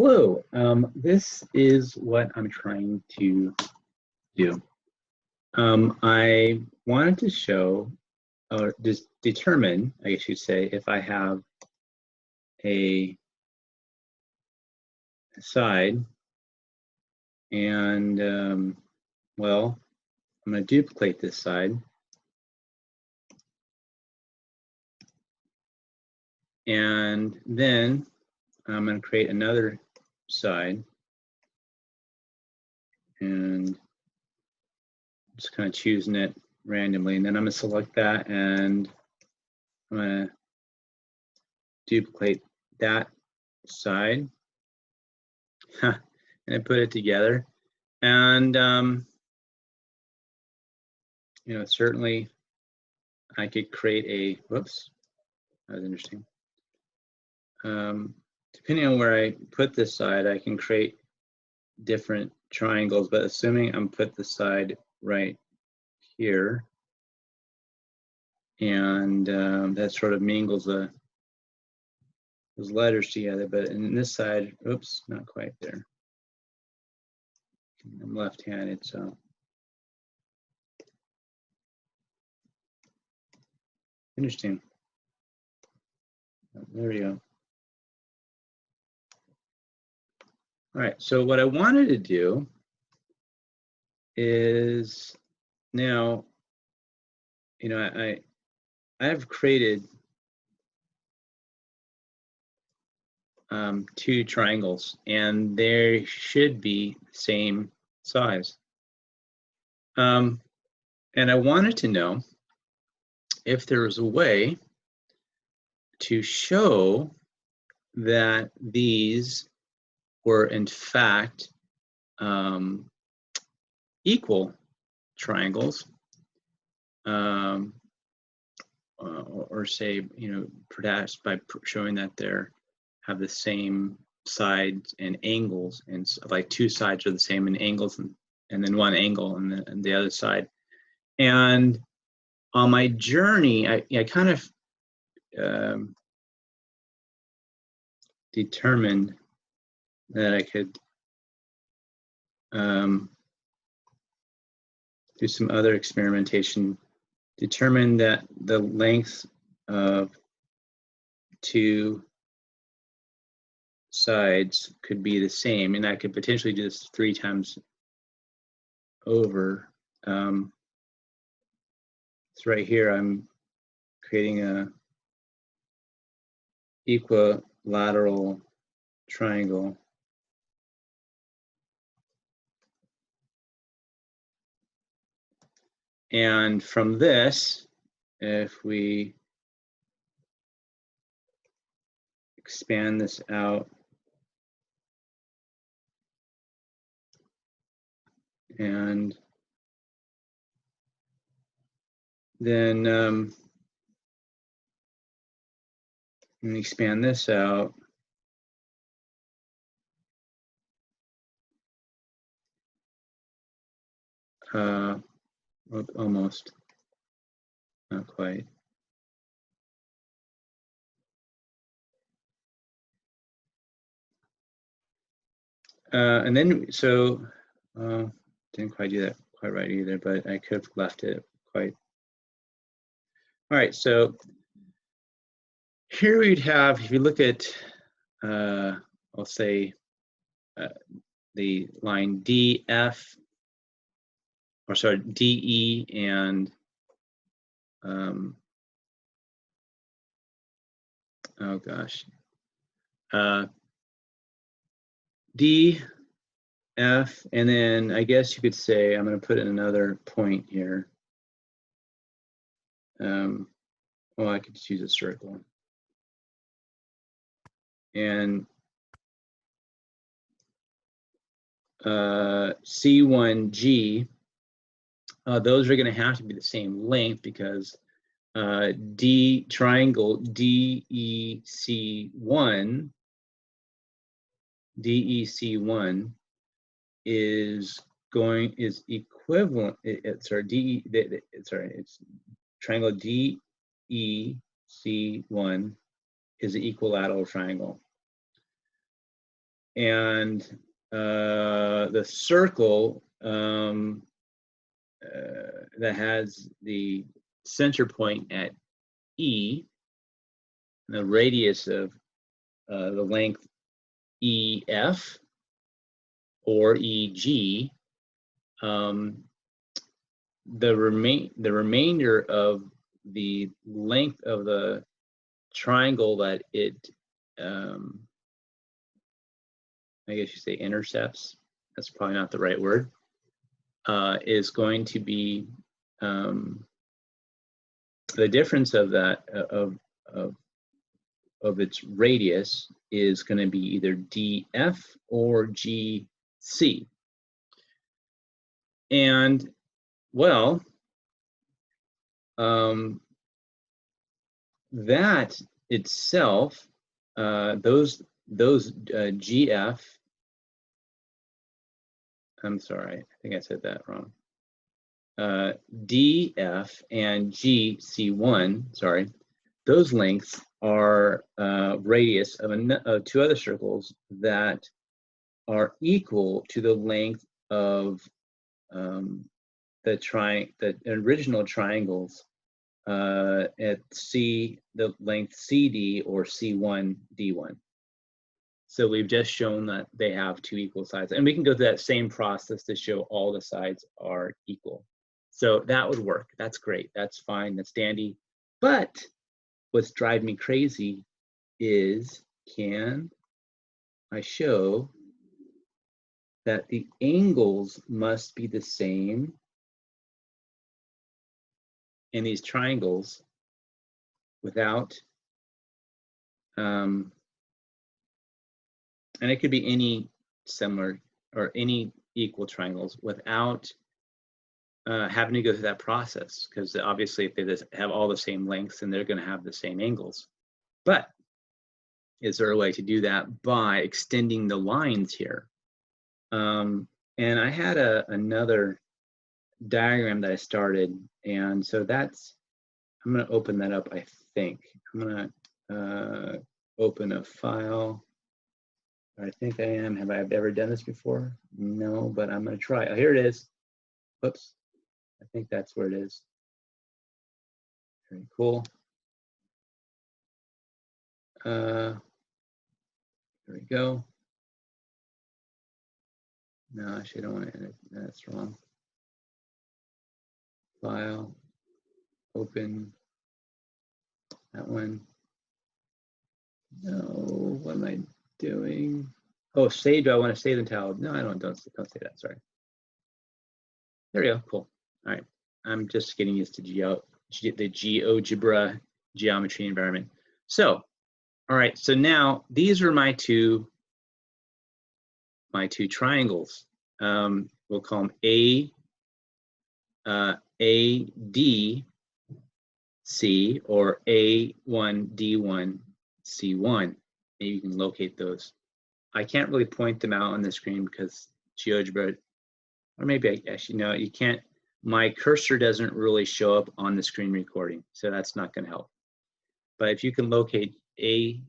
Hello, this is what I'm trying to do. I wanted to show, or just determine, I guess you'd say, if I have a side and, well, I'm going to duplicate this side. And then I'm going to create another side. And just kind of choosing it randomly. And then I'm going to select that and I'm going to duplicate that side. And I put it together. And, you know, certainly I could create a, whoops, that was interesting. Depending on where I put this side, I can create different triangles, but assuming I'm put the side right here, and that sort of mingles those letters together, but in this side, oops, not quite there. I'm left-handed, so. Interesting. There we go. All right, so what I wanted to do is now, you know, I've created two triangles, and they should be the same size. And I wanted to know if there was a way to show that these were in fact equal triangles, or say, you know, perhaps by showing that they're have the same sides and angles, and like two sides are the same in angles, and then one angle on the other side. And on my journey, I kind of determined that I could do some other experimentation, determine that the length of two sides could be the same, and I could potentially do this 3 times over. So right here, I'm creating a equilateral triangle. And from this, if we expand this out, and then and expand this out, almost, not quite. And then, so didn't quite do that quite right either, but I could have left it quite. All right, so here we'd have, if you look at, I'll say the line DF, or sorry, DE and, oh gosh, D, F, and then I guess you could say, I'm going to put in another point here. Well, I could just use a circle. And C1G, those are going to have to be the same length because D triangle DEC1 is equivalent. It's triangle DEC1 is an equilateral triangle. and the circle that has the center point at E, and the radius of the length EF or EG, the remainder of the length of the triangle that it, I guess you say intercepts, that's probably not the right word, is going to be the difference of that, of its radius is going to be either DF or GC. And well, that itself, those GF, I'm sorry, I think I said that wrong. DF and GC1, sorry, those lengths are radius of two other circles that are equal to the length of the original triangles at C, the length CD or C1, D1. So we've just shown that they have two equal sides, and we can go through that same process to show all the sides are equal. So that would work. That's great. That's fine. That's dandy. But what's driving me crazy is, can I show that the angles must be the same in these triangles without, and it could be any similar or any equal triangles without having to go through that process, because obviously if they just have all the same lengths, then they're going to have the same angles. But is there a way to do that by extending the lines here? And I had another diagram that I started, and so that's, I'm going to open that up. I think I'm going to open a file. I think I am. Have I ever done this before? No, but I'm going to try. Oh, here it is. Whoops. I think that's where it is. Very cool. There we go. No, actually, I don't want to edit. That's wrong. File. Open. That one. No, what am I doing? Oh, save. Do I want to save the tile? No, I don't say that. Sorry. There we go. Cool. All right. I'm just getting used to the GeoGebra geometry environment. So, all right. So now these are my two triangles. We'll call them ADC or A1D1C1. Maybe you can locate those. I can't really point them out on the screen because GeoGebra, or maybe actually no, you can't. My cursor doesn't really show up on the screen recording, so that's not going to help. But if you can locate ADC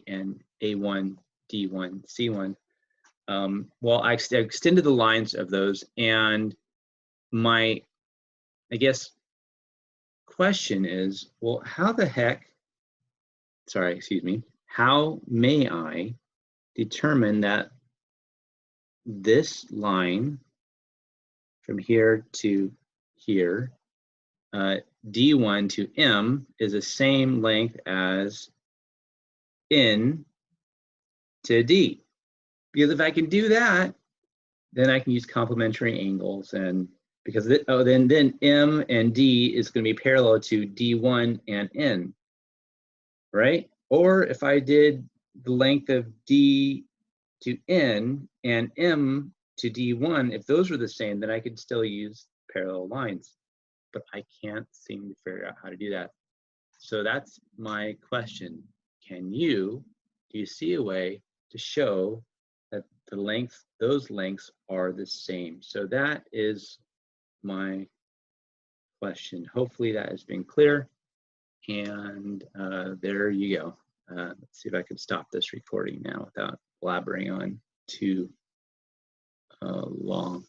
and A1D1C1, well, I extended the lines of those, and my, I guess, question is, well, how the heck, sorry, excuse me, how may I determine that this line from here to here, D1 to M, is the same length as N to D? Because if I can do that, then I can use complementary angles, and because then M and D is going to be parallel to D1 and N, right? Or if I did the length of D to N and M to D1, if those were the same, then I could still use parallel lines. But I can't seem to figure out how to do that. So that's my question. Do you see a way to show that the length, those lengths are the same? So that is my question. Hopefully that has been clear. And there you go. Let's see if I can stop this recording now without blabbering on too long.